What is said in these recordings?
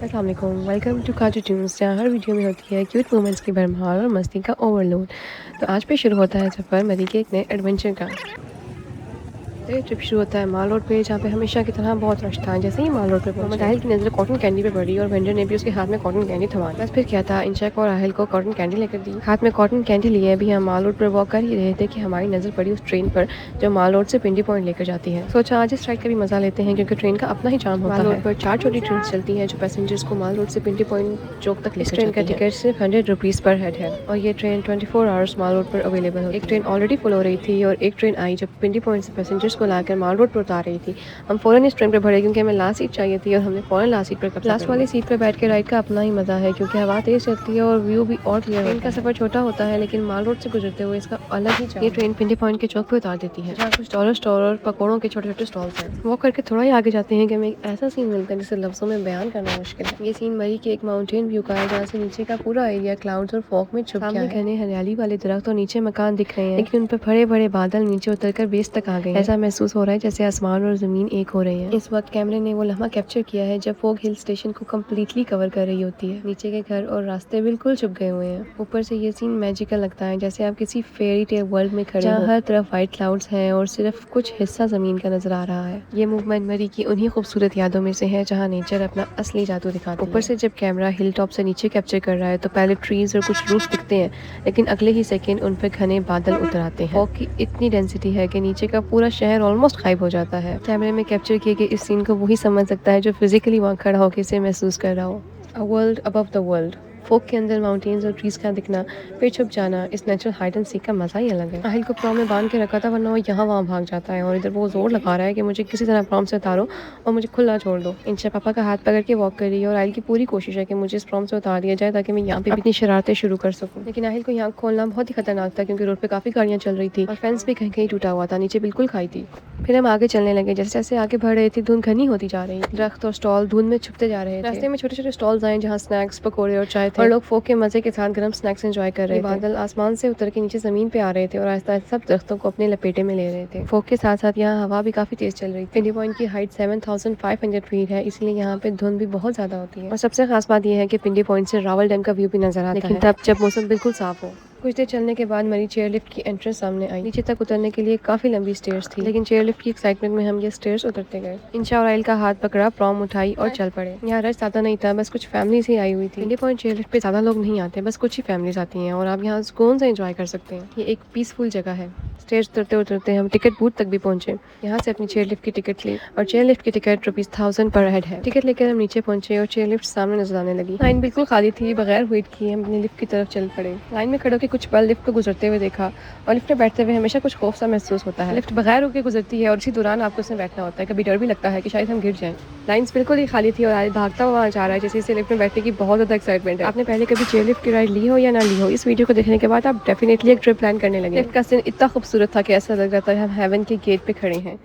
अस्सलाम वालेकुम, welcome to काजू ट्यून्स, जहाँ हर वीडियो में होती है क्यूट मोमेंट्स की भरमार और मस्ती का ओवरलोड। तो आज पे शुरू होता है सफ़र मरी के एक नए एडवेंचर का। तो ये ट्रिप शुरू होता है माल रोड पे, जहाँ पे हमेशा की तरह बहुत रश था। जैसे ही माल रोड पे मोहम्मद आहिल की नज़र कॉटन कैंडी पे पड़ी और वेंडर ने भी उसके हाथ में कॉटन कैंडी थमा दी। बस फिर क्या था, इंशाक और आहिल को कॉटन कैंडी लेकर दी। हाथ में कॉटन कैंडी लिए अभी हम माल रोड पर वॉक कर ही रहे थे कि हमारी नज़र पड़ी उस ट्रेन पर जो माल रोड से पिंडी पॉइंट लेकर जाती है। सोचा आज इस राइड का भी मजा लेते हैं, क्योंकि ट्रेन का अपना ही चार्म होता है। माल रोड पर 4 छोटी ट्रेन चलती हैं जो पैसेंजर्स को माल रोड से पिंडी पॉइंट चौक तक लेकर जाती है। ट्रेन का टिकट सिर्फ 100 रुपीज़ पर हेड है और ये ट्रेन 24 आवर्स माल रोड पर अवेलेबल है। एक ट्रेन ऑलरेडी फुल हो रही थी और एक ट्रेन आई जब पिंडी पॉइंट से पैसेंजर्स को लाकर माल रोड पर उतार रही थी। हम फ़ौरन इस ट्रेन पर बढ़े क्योंकि हमें लास्ट सीट चाहिए थी और हमने फ़ौरन लास्ट सीट पर कब्जा। लास्ट वाली सीट पर बैठ के राइड का अपना ही मज़ा है, क्योंकि हवा तेज़ चलती है और व्यू भी और क्लियर। ट्रेन का सफ़र छोटा होता है लेकिन माल रोड से गुजरते हुए इसका अलग ही चार्म। ये ट्रेन पिंडी पॉइंट के चौक पर उतार देती है, जहाँ कुछ डॉलर स्टोर और पकौड़ों के छोटे छोटे स्टॉल्स हैं। वॉक करके थोड़ा ही आगे जाते हैं कि हमें एक ऐसा सीन मिलता है जिसे लफ्ज़ों में बयान करना मुश्किल है। ये सीन मरी के एक माउंटेन व्यू का है, जहाँ से नीचे का पूरा एरिया क्लाउड्स और फॉग में छुप गया है। घने हरियाली वाले दरख्त और नीचे मकान दिख रहे हैं, लेकिन उन पर बड़े बड़े बादल नीचे उतरकर बेस तक आ गए। ऐसा महसूस हो रहा है जैसे आसमान और ज़मीन एक हो रहे हैं। इस वक्त कैमरे ने वो लम्हा कैप्चर किया है जब फोग हिल स्टेशन को कम्प्लीटली कवर कर रही होती है। नीचे के घर और रास्ते बिल्कुल छुप गए हुए हैं। ऊपर से ये सीन मैजिकल लगता है, जैसे आप किसी फेरी टेल वर्ल्ड में खड़े हो, जहाँ हर तरफ व्हाइट क्लाउड्स हैं और सिर्फ कुछ हिस्सा जमीन का नजर आ रहा है। ये मूवमेंट मरी की उन्हीं खूबसूरत यादों में से है जहाँ नेचर अपना असली जादू दिखाता है। ऊपर से जब कैमरा हिल टॉप से नीचे कैप्चर कर रहा है तो पहले ट्रीज और कुछ रूफ्स दिखते हैं, लेकिन अगले ही सेकेंड उन पर घने बादल उतर आते हैं। फॉग की इतनी डेंसिटी है कि नीचे का पूरा शहर ऑलमोस्ट गायब हो जाता है। कैमरे में कैप्चर किए गए इस सीन को वही समझ सकता है जो फिजिकली वहाँ खड़ा होकर इसे महसूस कर रहा हो। A world above the world. फोक के अंदर माउंटेन्स और ट्रीज का दिखना, फिर छुप जाना, इस नेचुरल हाइड एंड सीक का मजा ही अलग है। आहिल को प्रॉम में बांध के रखा था, वरना वो यहाँ वहाँ भाग जाता है और इधर वो जोर लगा रहा है कि मुझे किसी तरह प्रॉम से उतारो और मुझे खुला छोड़ दो। इंशा पापा का हाथ पकड़ के वॉक कर रही है और आहिल की पूरी कोशिश है कि मुझे इस प्रॉम से उतार दिया जाए ताकि मैं यहाँ पे अपनी शरारतें शुरू कर सकूँ। लेकिन आहिल को यहाँ खोलना बहुत ही खतरनाक था, क्योंकि रोड पे काफी गाड़ियाँ चल रही थी और फेंस भी कहीं कहीं टूटा हुआ था, नीचे बिल्कुल खाई थी। फिर हम आगे चलने लगे। जैसे जैसे आगे बढ़ रहे थे धुंध घनी होती जा रही थी। दरख्त और स्टॉल धुंध में छुपते जा रहे थे। रास्ते में छोटे छोटे स्टॉल्स आए जहाँ स्नैक्स, पकौड़े और चाय थे और लोग फोक के मजे के साथ गर्म स्नैक्स एंजॉय कर रहे थे। बादल आसमान से उतर के नीचे जमीन पे आ रहे थे और आहिस्ता आहिस्ता सब दरख्तों को अपने लपेटे में ले रहे थे। फोक के साथ साथ यहाँ हवा भी काफी तेज चल रही थी। पिंडी पॉइंट की हाइट 7500 फीट है, इसलिए यहाँ पे धुंध भी बहुत ज्यादा होती है। और सबसे खास बात यह है कि पिंडी पॉइंट से रावल डैम का व्यू भी नजर आता है, लेकिन तब जब मौसम बिल्कुल साफ हो। कुछ देर चलने के बाद मरी चेयर लिफ्ट की एंट्रेंस सामने आई। नीचे तक उतरने के लिए काफी लंबी स्टेयर्स थी, लेकिन चेयर लिफ्ट की एक्साइटमेंट में हम ये स्टेयर्स उतरते गए। इंशा और आइल का हाथ पकड़ा, प्रॉम उठाई और चल पड़े। यहाँ रश ज्यादा नहीं था, बस कुछ फैमिलीज ही आई हुई थी। पिंडी पॉइंट चेयर लिफ्ट पे ज्यादा लोग नहीं आते, बस कुछ ही फैमिलीज आती हैं और आप यहाँ सुकून से एंजॉय कर सकते हैं। ये एक पीसफुल जगह है। स्टेज उतरते उतरते हम टिकट बूथ तक भी पहुंचे। यहाँ से अपनी चेयर लिफ्ट की टिकट ली और चेयर लिफ्ट की टिकट ₹1000 पर हेड है। टिकट लेकर हम नीचे पहुंचे और चेयर लिफ्ट सामने नजर आने लगी। लाइन बिल्कुल खाली थी, बगैर वेट किए हम अपनी लिफ्ट की तरफ चल पड़े। लाइन में खड़े होकर कुछ पल लिफ्ट को गुजरते हुए देखा और लिफ्ट में बैठते हुए हमेशा कुछ खौफ सा महसूस होता है। लिफ्ट बगैर रुके गुजरती है और इसी दौरान आपको उसमें बैठना होता है। कभी डर भी लगता है कि शायद हम गिर जाएं। लाइन्स बिल्कुल ही खाली थी और आइल भागता हुआ जा रहा है, जैसे इसे लिफ्ट में बैठने की बहुत ज्यादा एक्साइटमेंट है। आपने पहले कभी चेयर लिफ्ट की राइड ली हो या ना ली हो, इस वीडियो को देखने के बाद आप डेफिनेटली एक ट्रिप प्लान करने लगे। लिफ्ट का सीन इतना खूबसूरत था कि ऐसा लग रहा था हम हेवन के गेट पे खड़े हैं।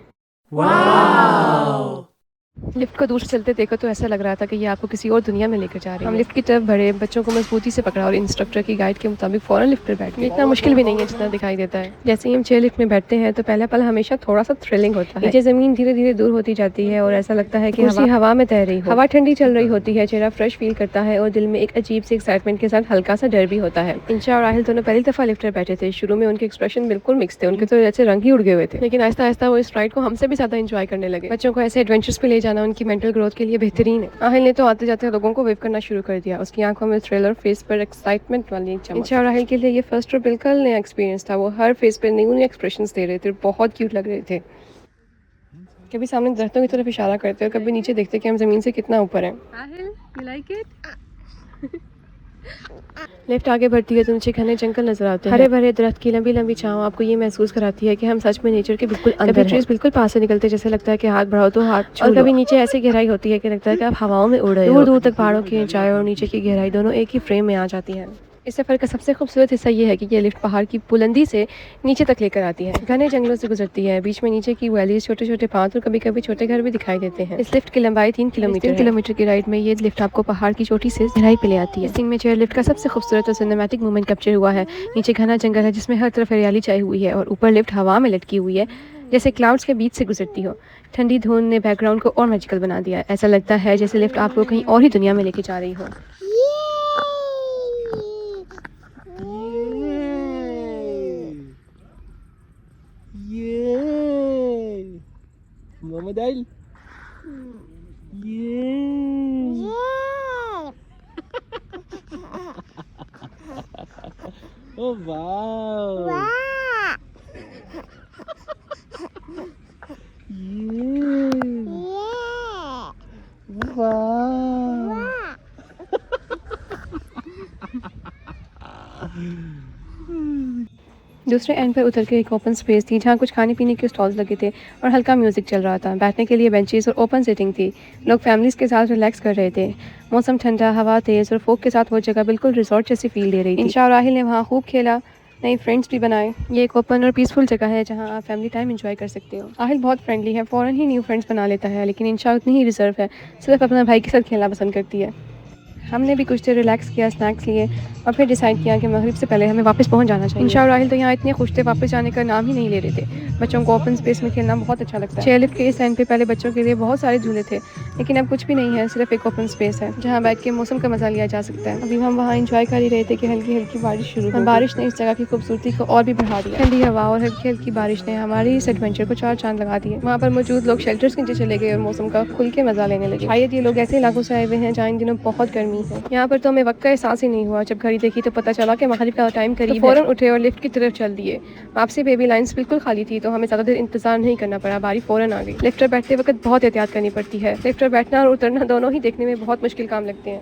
लिफ्ट को दूर से चलते देखो तो ऐसा लग रहा था कि ये आपको किसी और दुनिया में लेकर जा रही है। हम लिफ्ट की तरफ बढ़े, बच्चों को मजबूती से पकड़ा और इंस्ट्रक्टर की गाइड के मुताबिक फौरन लिफ्ट पर बैठ गए। इतना मुश्किल भी नहीं है जितना दिखाई देता है। जैसे ही हम चेयर लिफ्ट में बैठते हैं तो पहला पल हमेशा थोड़ा सा थ्रिलिंग होता है। नीचे जमीन धीरे धीरे दूर होती जाती है और ऐसा लगता है कि हवा में तैर रही हो। हवा ठंडी चल रही होती है, चेहरा फ्रेश फील करता है और दिल में एक अजीब सी एक्साइटमेंट के साथ हल्का सा डर भी होता है। इंशा और आहिल दोनों पहली दफा लिफ्ट पर बैठे थे। शुरू में उनके एक्सप्रेशन बिल्कुल मिक्स थे, उनके तो जैसे रंग ही उड़ गए हुए थे, लेकिन आहिस्ता आहिस्ता वो इस राइड को हमसे भी ज्यादा एंजॉय करने लगे। बच्चों को ऐसे एडवेंचर्स पे ले जाना उनकी मेंटल ग्रोथ के लिए बेहतरीन है। आहिल ने तो आते जाते लोगों को वेव करना शुरू कर दिया। उसकी आंखों में थ्रिल और फेस पर एक्साइटमेंट वाली चमक। इंशा और आहिल के लिए ये फर्स्ट और बिल्कुल नया एक्सपीरियंस था। वो हर फेस पे न्यू न्यू एक्सप्रेशंस दे रहे थे, बहुत क्यूट लग रहे थे। कभी सामने दरख्तों की तरफ इशारा करते और कभी नीचे देखते कि हम जमीन से कितना ऊपर हैं। Aahil, you like it? Lift आगे बढ़ती है तो नीचे घने जंगल नजर आते हैं। हरे भरे दरख्त की लंबी लंबी छांव आपको ये महसूस कराती है कि हम सच में नेचर के बिल्कुल अंदर हैं। ट्रीज बिल्कुल पास से निकलते जैसे लगता है कि हाथ बढ़ाओ तो हाथ छू लो। और कभी नीचे ऐसी गहराई होती है कि लगता है कि आप हवाओं में उड़ रहे हो। दूर दूर तक पहाड़ों की ऊंचाई और नीचे की गहराई दोनों एक ही फ्रेम में आ जाती है। इस सफर का सबसे खूबसूरत हिस्सा ये है कि ये लिफ्ट पहाड़ की बुलंदी से नीचे तक लेकर आती है। घने जंगलों से गुजरती है, बीच में नीचे की वैलीज, छोटे छोटे पाथ और कभी कभी छोटे घर भी दिखाई देते हैं। इस लिफ्ट की लंबाई 3 किलोमीटर की राइड में ये लिफ्ट आपको पहाड़ की चोटी से गहराई पे ले आती है। इस सीन में चेयर लिफ्ट का सबसे खूबसूरत और सिनेमैटिक मोमेंट कैप्चर हुआ है। नीचे घना जंगल है जिसमें हर तरफ हरियाली छाई हुई है और ऊपर लिफ्ट हवा में लटकी हुई है जैसे क्लाउड्स के बीच से गुजरती हो। ठंडी धुंध ने बैकग्राउंड को और मैजिकल बना दिया। ऐसा लगता है जैसे लिफ्ट आपको कहीं और ही दुनिया में लेके जा रही हो। मोहम्मद आइल Oh wow! Wow! दूसरे एंड पर उतर के एक ओपन स्पेस थी जहाँ कुछ खाने पीने के स्टॉल्स लगे थे और हल्का म्यूजिक चल रहा था। बैठने के लिए बेंचेस और ओपन सीटिंग थी। लोग फैमिलीज के साथ रिलैक्स कर रहे थे। मौसम ठंडा, हवा तेज़ और फोक के साथ वो जगह बिल्कुल रिजॉर्ट जैसी फील दे रही थी। इंशा और राहिल ने वहाँ खूब खेला, नए फ्रेंड्स भी बनाए। ये एक ओपन और पीसफुल जगह है जहाँ आप फैमिली टाइम एंजॉय कर सकते हो। राहिल बहुत फ्रेंडली है, फ़ौरन ही न्यू फ्रेंड्स बना लेता है, लेकिन इंशा उतनी ही रिजर्व है, सिर्फ अपना भाई के साथ खेलना पसंद करती है। हमने भी कुछ देर रिलैक्स किया, स्नैक्स लिए और फिर डिसाइड किया कि मगरिब से पहले हमें वापस पहुंच जाना चाहिए। इंशा और राहिल तो यहाँ इतने खुश थे, वापस जाने का नाम ही नहीं ले रहे थे। बच्चों को ओपन स्पेस में खेलना बहुत अच्छा लगता है। चेयरलिफ्ट के इस एंड पे पहले बच्चों के लिए बहुत सारे झूले थे, लेकिन अब कुछ भी नहीं है, सिर्फ एक ओपन स्पेस है जहाँ बैठ के मौसम का मजा लिया जा सकता है। अभी हम वहाँ इंजॉय कर ही रहे थे कि हल्की हल्की बारिश शुरू हुई। बारिश ने इस जगह की खूबसूरती को और भी बढ़ा दिया। ठंडी हवा और हल्की हल्की बारिश ने हमारे इस एडवेंचर को चार चांद लगा दिए। वहाँ पर मौजूद लोग शेल्टर्स के नीचे चले गए और मौसम का खुल के मजा लेने लगे। शायद ये लोग ऐसे इलाकों से आए हुए हैं जहाँ इन दिनों बहुत गर्मी है। यहाँ पर तो हमें वक्त का एहसास ही नहीं हुआ। जब घड़ी देखी तो पता चला कि मगरिब का टाइम करीब है। फौरन उठे और लिफ्ट की तरफ चल दिए। वापसी पे भी लाइंस बिल्कुल खाली थी, तो हमें ज़्यादा देर इंतजार नहीं करना पड़ा, बारी फौरन आ गई। लिफ्ट पर बैठते वक्त बहुत एहतियात करनी पड़ती है। लिफ्ट पर बैठना और उतरना दोनों ही देखने में बहुत मुश्किल काम लगते हैं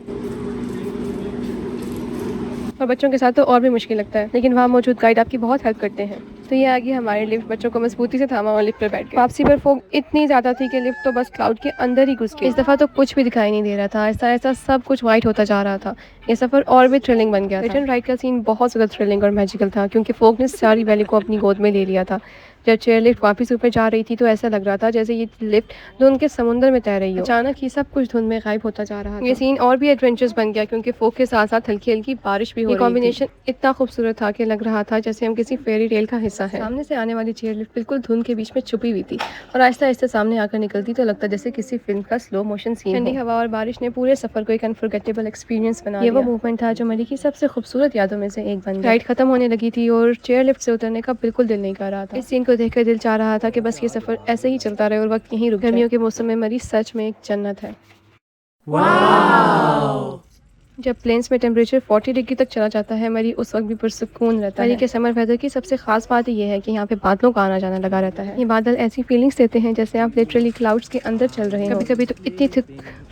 और बच्चों के साथ तो और भी मुश्किल लगता है, लेकिन वहाँ मौजूद गाइड आपकी बहुत हेल्प करते हैं। तो ये आ गई हमारी लिफ्ट, बच्चों को मजबूती से थामा और लिफ्ट पर बैठ गए। वापसी पर फोग इतनी ज़्यादा थी कि लिफ्ट तो बस क्लाउड के अंदर ही घुस गई। इस दफ़ा तो कुछ भी दिखाई नहीं दे रहा था, ऐसा ऐसा सब कुछ वाइट होता जा रहा था। ये सफ़र और भी थ्रिलिंग बन गया था। रिटर्न राइड का सीन बहुत ज़्यादा थ्रिलिंग और मैजिकल था, क्योंकि फोग ने सारी वैली को अपनी गोद में ले लिया था। जब चेयर लिफ्ट वापस ऊपर जा रही थी तो ऐसा लग रहा था जैसे ये लिफ्ट धुंध के समुंदर में तैर रही हो। अचानक ही सब कुछ धुंध में गायब होता जा रहा था। ये सीन और भी एडवेंचरस बन गया, क्योंकि फोग के साथ साथ हल्की हल्की बारिश भी हो रही थी। कॉम्बिनेशन इतना खूबसूरत था कि लग रहा था जैसे हम किसी फेरी टेल का हिस्सा है। सामने से आने वाली चेयर लिफ्ट बिल्कुल धुंध के बीच में छुपी हुई थी और आहिस्ता आहिस्ता सामने आकर निकलती तो लगता जैसे किसी फिल्म का स्लो मोशन सीन। ठंडी हवा और बारिश ने पूरे सफर को एक अनफॉरगेटेबल एक्सपीरियंस बना दिया। ये वो मूवमेंट था जो मरी की सबसे खूबसूरत यादों में से एक बन गया। राइड खत्म होने लगी थी और चेयर लिफ्ट से उतरने का बिल्कुल दिल नहीं कर रहा था। इस सीन को देखकर दिल चाह रहा था कि बस ये सफर ऐसे ही चलता रहे और वक्त यहीं रुक जाए। गर्मियों के मौसम में मरी सच में एक जन्नत है। जब प्लेन्स में टेम्परेचर 40 डिग्री तक चला जाता है मरी, उस वक्त भी पुरसुकून रहता है। मरी के समर वेदर की सबसे खास बात ये है कि यहाँ पे बादलों का आना जाना लगा रहता है। ये बादल ऐसी फीलिंग्स देते हैं जैसे आप लिटरली क्लाउड्स के अंदर चल रहे हैं। कभी कभी तो इतनी थिक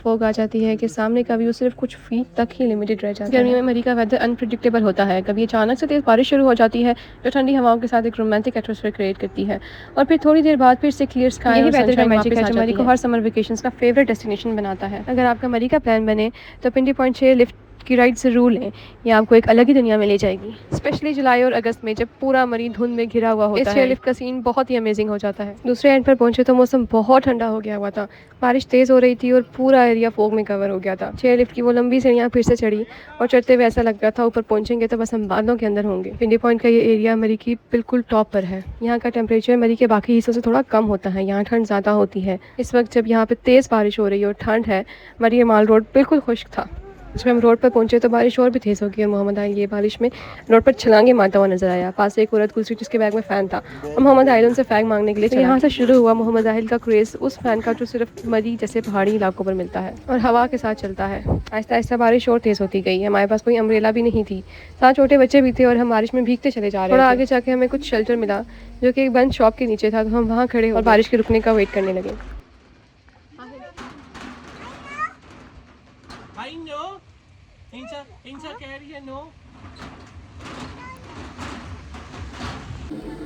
फॉग आ जाती है कि सामने का व्यू सिर्फ कुछ फीट तक ही लिमिटेड रह जाता है। गर्मियों में मरी का वेदर अनप्रिडिक्टेबल होता है। कभी अचानक से तेज बारिश शुरू हो जाती है जो ठंडी हवाओं के साथ एक रोमांटिक एटमॉस्फेयर क्रिएट करती है, और फिर थोड़ी देर बाद फिर से क्लियर स्काई। यही वेदर का मैजिक है जो मरी को हर समर वेकेशंस का फेवरेट डेस्टिनेशन बनाता है। अगर आपका मरी का प्लान बने तो पिंडी पॉइंट 6 लिफ्ट की राइड ज़रूर लें। ये आपको एक अलग ही दुनिया में ले जाएगी, स्पेशली जुलाई और अगस्त में जब पूरा मरी धुंध में घिरा हुआ होता है। इस चेयरलिफ्ट का सीन बहुत ही अमेजिंग हो जाता है। दूसरे एंड पर पहुंचे तो मौसम बहुत ठंडा हो गया हुआ था। बारिश तेज़ हो रही थी और पूरा एरिया फोग में कवर हो गया था। चेयरलिफ्ट की वो लंबी सीढ़ियाँ फिर से चढ़ी और चढ़ते हुए ऐसा लग रहा था ऊपर पहुंचेंगे तो बस हम बादलों के अंदर होंगे। पिंडी पॉइंट का ये एरिया मरी की बिल्कुल टॉप पर है। यहाँ का टेम्परेचर मरी के बाकी हिस्सों से थोड़ा कम होता है। यहाँ ठंड ज़्यादा होती है। इस वक्त जब यहाँ पे तेज़ बारिश हो रही है और ठंड है, मरी माल रोड बिल्कुल खुश्क था। जब हम रोड पर पहुंचे तो बारिश और भी तेज़ हो गई और मोहम्मद आइल ये बारिश में रोड पर छलांगे मारता हुआ नजर आया। पास से एक औरत गुजरी जिसके बैग में फ़ैन था और मोहम्मद आइल उनसे फ़ैन मांगने के लिए तो यहाँ से शुरू हुआ मोहम्मद आइल का क्रेज़ उस फ़ैन का जो सिर्फ मरी जैसे पहाड़ी इलाकों पर मिलता है और हवा के साथ चलता है। आहिस्ता आहिस्ता बारिश और तेज़ होती गई। हमारे पास कोई अम्ब्रेला भी नहीं थी, साथ छोटे बच्चे भी थे और हम बारिश में भीगते चले जा रहे थे। थोड़ा आगे जाके हमें कुछ शेल्टर मिला जो कि एक बंद शॉप के नीचे था, तो हम वहाँ खड़े और बारिश के रुकने का वेट करने लगे।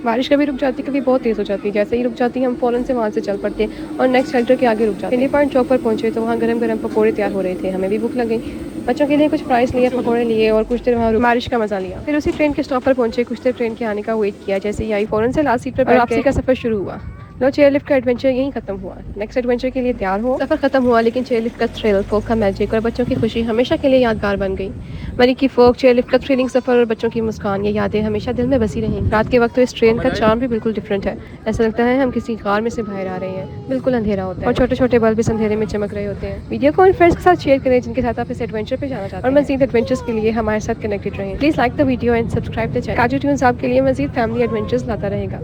बारिश कभी रुक जाती, कभी बहुत तेज़ हो जाती है। जैसे ही रुक जाती है हम फ़ौरन से वहाँ से चल पड़ते और नेक्स्ट शेल्टर के आगे रुक जाते हैं। पिंडी पॉइंट चौक पर पहुँचे तो वहाँ गरम गरम पकौड़े तैयार हो रहे थे। हमें भी भूख लग गई। बच्चों के लिए कुछ फ्राइज़ लिए, पकौड़े लिए और कुछ देर वहाँ बारिश का मज़ा लिया। फिर उसी ट्रेन के स्टॉप पर पहुँचे, कुछ देर ट्रेन के आने का वेट किया। जैसे ही आई फ़ौरन से लास्ट सीट पर वापसी का सफ़र शुरू हुआ। लो, चेयरलिफ्ट का एडवेंचर यहीं खत्म हुआ। नेक्स्ट एडवेंचर के लिए तैयार हो। सफर खत्म हुआ लेकिन चेयरलिफ्ट का थ्रिल, फोक का मैजिक और बच्चों की खुशी हमेशा के लिए यादगार बन गई। मरी की फोक, चेयरलिफ्ट का थ्रिलिंग सफर और बच्चों की मुस्कान, ये यादें हमेशा दिल में बसी रहेंगी। रात के वक्त तो इस ट्रेन का चार्म भी बिल्कुल डिफरेंट है। ऐसा लगता है हम किसी कार में से बाहर आ रहे हैं। बिल्कुल अंधेरा होता है और छोटे छोटे बल्ब इस अंधेरे में चमक रहे होते हैं। वीडियो को इन फ्रेंड्स के साथ शेयर करें जिनके साथ आप इस एडवेंचर पे जाना चाहते हैं और मजीद एडवेंचर्स के लिए हमारे साथ कनेक्टेड रहें। Please like the video and subscribe the channel. काजू ट्यून्स आपके लिए मजीद फैमिली एडवेंचर्स लाता रहेगा।